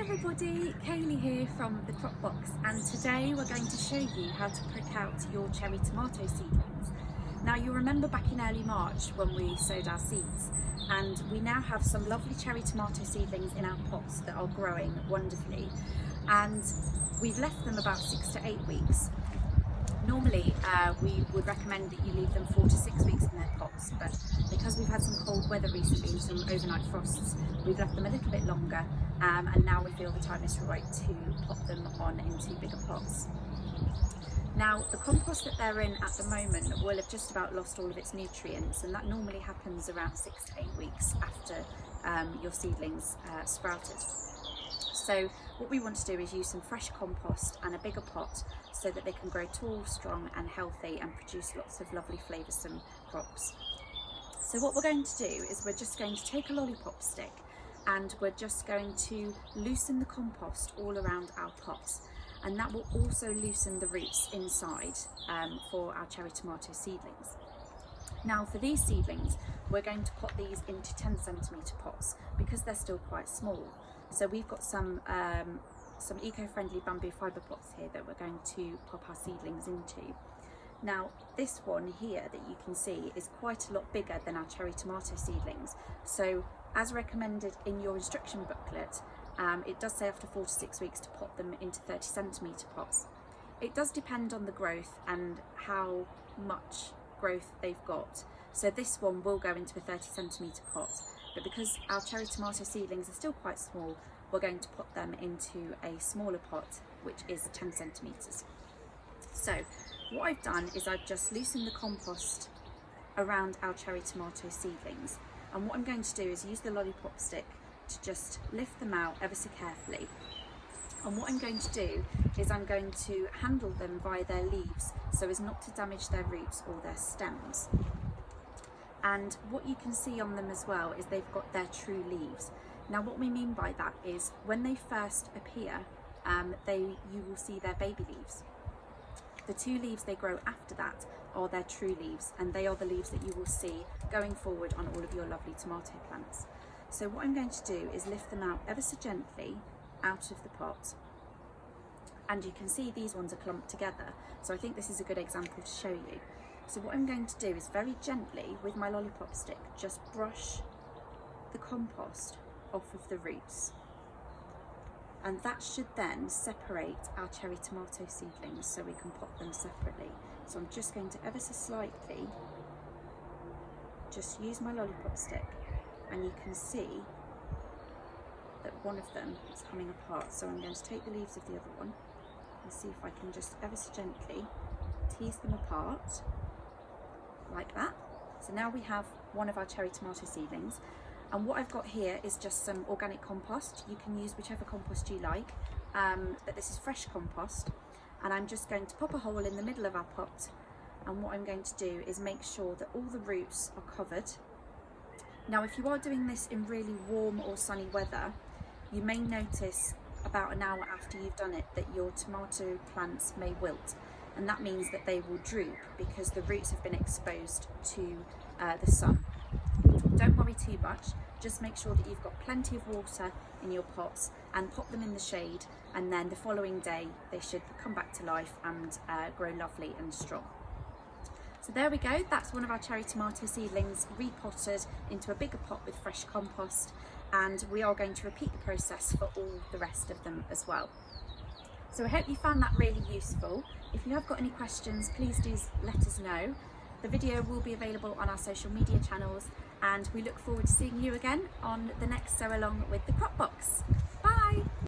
everybody, Kaylee here from the Crop Box, and today we're going to show you how to prick out your cherry tomato seedlings. Now you'll remember back in early March when we sowed our seeds, and we now have some lovely cherry tomato seedlings in our pots that are growing wonderfully, and we've left them about 6 to 8 weeks. Normally we would recommend that you leave them 4 to 6 weeks in their pots, but because we've had some cold weather recently and some overnight frosts, we've left them a little bit longer, and now we feel the time is right to pop them on into bigger pots. Now the compost that they're in at the moment will have just about lost all of its nutrients, and that normally happens around 6 to 8 weeks after your seedlings sprouted. So what we want to do is use some fresh compost and a bigger pot so that they can grow tall, strong and healthy and produce lots of lovely flavoursome crops. So what we're going to do is we're just going to take a lollipop stick and we're just going to loosen the compost all around our pots, and that will also loosen the roots inside for our cherry tomato seedlings. Now for these seedlings we're going to pot these into 10cm pots because they're still quite small. So we've got some eco-friendly bamboo fibre pots here that we're going to pop our seedlings into. Now this one here that you can see is quite a lot bigger than our cherry tomato seedlings. So as recommended in your instruction booklet, it does say after 4 to 6 weeks to pot them into 30cm pots. It does depend on the growth and how much growth they've got. So this one will go into a 30cm pot, but because our cherry tomato seedlings are still quite small, we're going to put them into a smaller pot, which is 10cm. So what I've done is I've just loosened the compost around our cherry tomato seedlings, and what I'm going to do is use the lollipop stick to just lift them out ever so carefully. And what I'm going to do is I'm going to handle them by their leaves so as not to damage their roots or their stems. And what you can see on them as well is they've got their true leaves. Now what we mean by that is when they first appear, you will see their baby leaves. The 2 leaves they grow after that are their true leaves, and they are the leaves that you will see going forward on all of your lovely tomato plants. So what I'm going to do is lift them out ever so gently out of the pot, and you can see these ones are clumped together, so I think this is a good example to show you. So what I'm going to do is very gently with my lollipop stick just brush the compost off of the roots, and that should then separate our cherry tomato seedlings so we can pot them separately. So I'm just going to ever so slightly just use my lollipop stick, and you can see that one of them is coming apart. So I'm going to take the leaves of the other one and see if I can just ever so gently tease them apart like that. So now we have one of our cherry tomato seedlings, and what I've got here is just some organic compost. You can use whichever compost you like, but this is fresh compost, and I'm just going to pop a hole in the middle of our pot, and what I'm going to do is make sure that all the roots are covered. Now if you are doing this in really warm or sunny weather, you may notice about an hour after you've done it that your tomato plants may wilt, and that means that they will droop because the roots have been exposed to the sun. Don't worry too much, just make sure that you've got plenty of water in your pots and pop them in the shade, and then the following day they should come back to life and grow lovely and strong. So there we go, that's one of our cherry tomato seedlings repotted into a bigger pot with fresh compost, and we are going to repeat the process for all the rest of them as well. So I hope you found that really useful. If you have got any questions, please do let us know. The video will be available on our social media channels, and we look forward to seeing you again on the next Sow Along with the Crop Box.